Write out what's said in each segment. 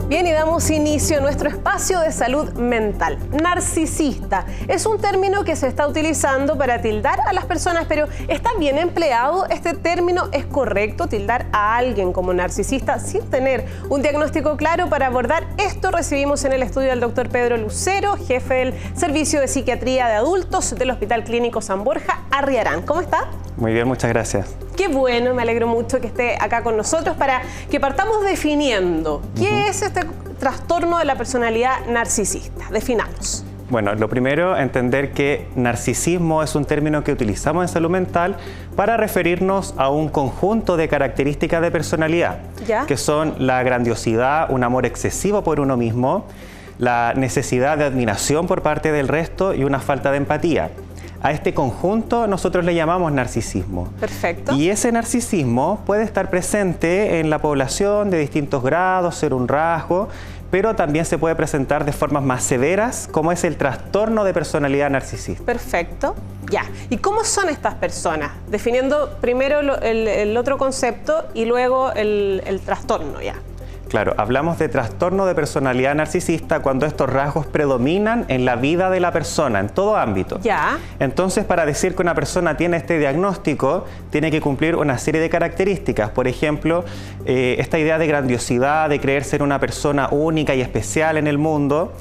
Bien, y damos inicio a nuestro espacio de salud mental. Narcisista es un término que se está utilizando para tildar a las personas, pero ¿está bien empleado este término? ¿Es correcto tildar a alguien como narcisista sin tener un diagnóstico claro? Para abordar esto recibimos en el estudio al doctor Pedro Lucero, jefe del Servicio de Psiquiatría de Adultos del Hospital Clínico San Borja, Arriarán. ¿Cómo está? Muy bien, muchas gracias. Qué bueno, me alegro mucho que esté acá con nosotros para que partamos definiendo qué es este trastorno de la personalidad narcisista. Definamos. Bueno, lo primero, entender que narcisismo es un término que utilizamos en salud mental para referirnos a un conjunto de características de personalidad, que son la grandiosidad, un amor excesivo por uno mismo, la necesidad de admiración por parte del resto y una falta de empatía. A este conjunto nosotros le llamamos narcisismo. Perfecto. Y ese narcisismo puede estar presente en la población de distintos grados, ser un rasgo, pero también se puede presentar de formas más severas, como es el trastorno de personalidad narcisista. Perfecto. Ya. ¿Y cómo son estas personas? Definiendo primero el otro concepto y luego el trastorno, ya. Claro, hablamos de trastorno de personalidad narcisista cuando estos rasgos predominan en la vida de la persona, en todo ámbito. Ya. Entonces, para decir que una persona tiene este diagnóstico, tiene que cumplir una serie de características. Por ejemplo, esta idea de grandiosidad, de creer ser una persona única y especial en el mundo,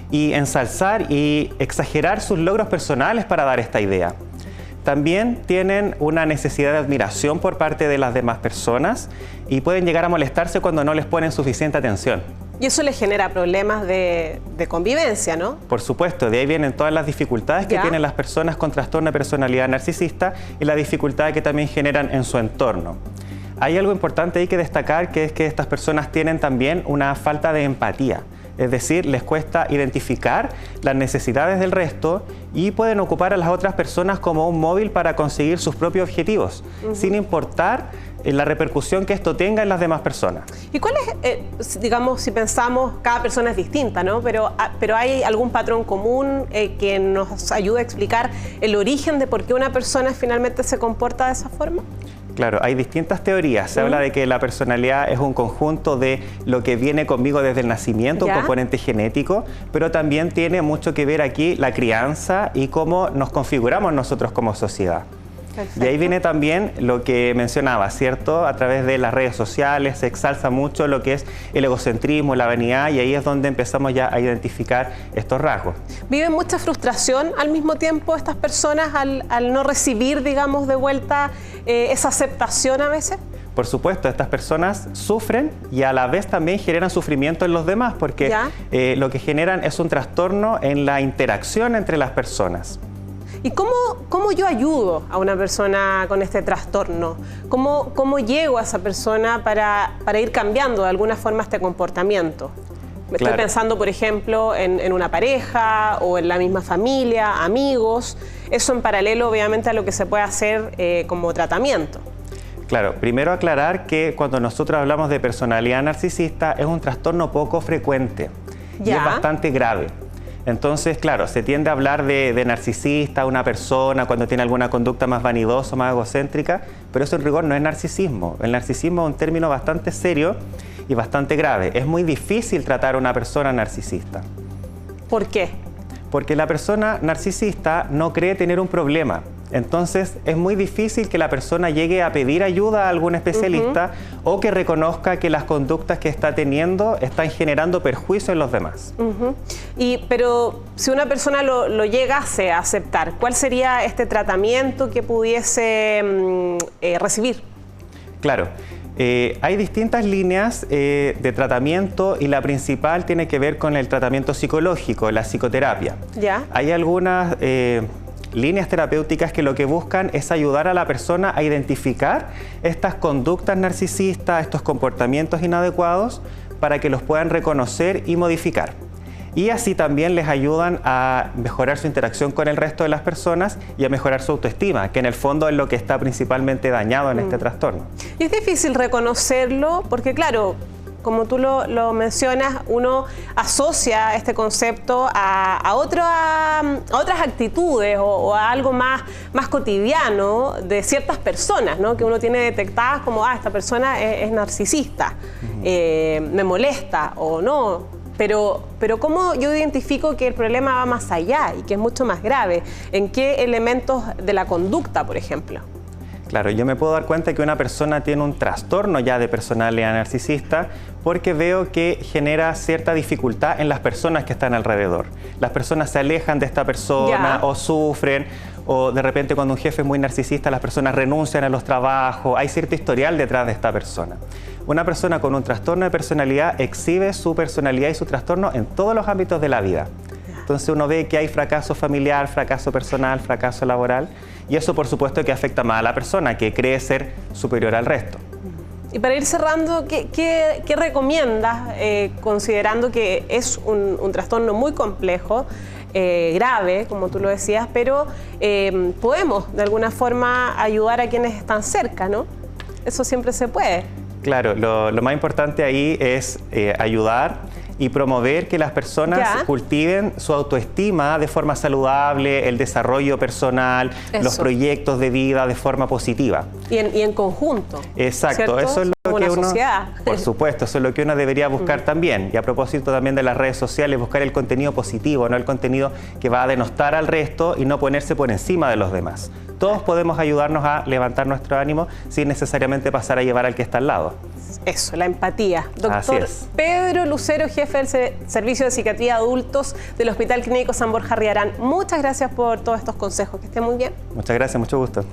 y ensalzar y exagerar sus logros personales para dar esta idea. También tienen una necesidad de admiración por parte de las demás personas y pueden llegar a molestarse cuando no les ponen suficiente atención. Y eso les genera problemas de convivencia, ¿no? Por supuesto, de ahí vienen todas las dificultades que tienen las personas con trastorno de personalidad narcisista y las dificultades que también generan en su entorno. Hay algo importante ahí que destacar, que es que estas personas tienen también una falta de empatía. Es decir, les cuesta identificar las necesidades del resto y pueden ocupar a las otras personas como un móvil para conseguir sus propios objetivos, sin importar la repercusión que esto tenga en las demás personas. ¿Y cuál es, digamos, si pensamos, cada persona es distinta, ¿no? Pero ¿hay algún patrón común que nos ayude a explicar el origen de por qué una persona finalmente se comporta de esa forma? Claro, hay distintas teorías. Se habla de que la personalidad es un conjunto de lo que viene conmigo desde el nacimiento, un componente genético, pero también tiene mucho que ver aquí la crianza y cómo nos configuramos nosotros como sociedad. Perfecto. De ahí viene también lo que mencionaba, ¿cierto? A través de las redes sociales se exalza mucho lo que es el egocentrismo, la vanidad, y ahí es donde empezamos ya a identificar estos rasgos. ¿Viven mucha frustración al mismo tiempo estas personas al no recibir, digamos, de vuelta esa aceptación a veces? Por supuesto, estas personas sufren y a la vez también generan sufrimiento en los demás, porque lo que generan es un trastorno en la interacción entre las personas. ¿Y cómo yo ayudo a una persona con este trastorno? ¿Cómo llego a esa persona para ir cambiando de alguna forma este comportamiento? Estoy pensando, por ejemplo, en una pareja o en la misma familia, amigos. Eso en paralelo, obviamente, a lo que se puede hacer como tratamiento. Claro, primero aclarar que cuando nosotros hablamos de personalidad narcisista es un trastorno poco frecuente y es bastante grave. Entonces, claro, se tiende a hablar de narcisista, una persona cuando tiene alguna conducta más vanidosa, más egocéntrica, pero eso en rigor no es narcisismo. El narcisismo es un término bastante serio y bastante grave. Es muy difícil tratar a una persona narcisista. ¿Por qué? Porque la persona narcisista no cree tener un problema. Entonces, es muy difícil que la persona llegue a pedir ayuda a algún especialista o que reconozca que las conductas que está teniendo están generando perjuicio en los demás. Pero si una persona lo llegase a aceptar, ¿cuál sería este tratamiento que pudiese recibir? Claro. Hay distintas líneas de tratamiento y la principal tiene que ver con el tratamiento psicológico, la psicoterapia. Hay algunas líneas terapéuticas que lo que buscan es ayudar a la persona a identificar estas conductas narcisistas, estos comportamientos inadecuados, para que los puedan reconocer y modificar. Y así también les ayudan a mejorar su interacción con el resto de las personas y a mejorar su autoestima, que en el fondo es lo que está principalmente dañado en este trastorno. Y es difícil reconocerlo porque, claro, como tú lo mencionas, uno asocia este concepto a otras actitudes o a algo más cotidiano de ciertas personas, ¿no? Que uno tiene detectadas como, esta persona es narcisista, me molesta o no. Pero ¿cómo yo identifico que el problema va más allá y que es mucho más grave? ¿En qué elementos de la conducta, por ejemplo? Claro, yo me puedo dar cuenta que una persona tiene un trastorno ya de personalidad narcisista porque veo que genera cierta dificultad en las personas que están alrededor. Las personas se alejan de esta persona o sufren, o de repente cuando un jefe es muy narcisista las personas renuncian a los trabajos, hay cierto historial detrás de esta persona. Una persona con un trastorno de personalidad exhibe su personalidad y su trastorno en todos los ámbitos de la vida. Entonces uno ve que hay fracaso familiar, fracaso personal, fracaso laboral, y eso por supuesto que afecta más a la persona, que cree ser superior al resto. Y para ir cerrando, ¿qué recomiendas, considerando que es un trastorno muy complejo, grave, como tú lo decías, pero podemos de alguna forma ayudar a quienes están cerca, ¿no? Eso siempre se puede. Claro, lo más importante ahí es ayudar y promover que las personas cultiven su autoestima de forma saludable, el desarrollo personal, los proyectos de vida de forma positiva. Y en conjunto. Exacto, ¿cierto? Eso es lo que uno... sociedad. Por supuesto, eso es lo que uno debería buscar también. Y a propósito también de las redes sociales, buscar el contenido positivo, no el contenido que va a denostar al resto y no ponerse por encima de los demás. Todos podemos ayudarnos a levantar nuestro ánimo sin necesariamente pasar a llevar al que está al lado. Eso, la empatía. Doctor Pedro Lucero, jefe del Servicio de Psiquiatría Adultos del Hospital Clínico San Borja Riarán. Muchas gracias por todos estos consejos. Que esté muy bien. Muchas gracias, mucho gusto.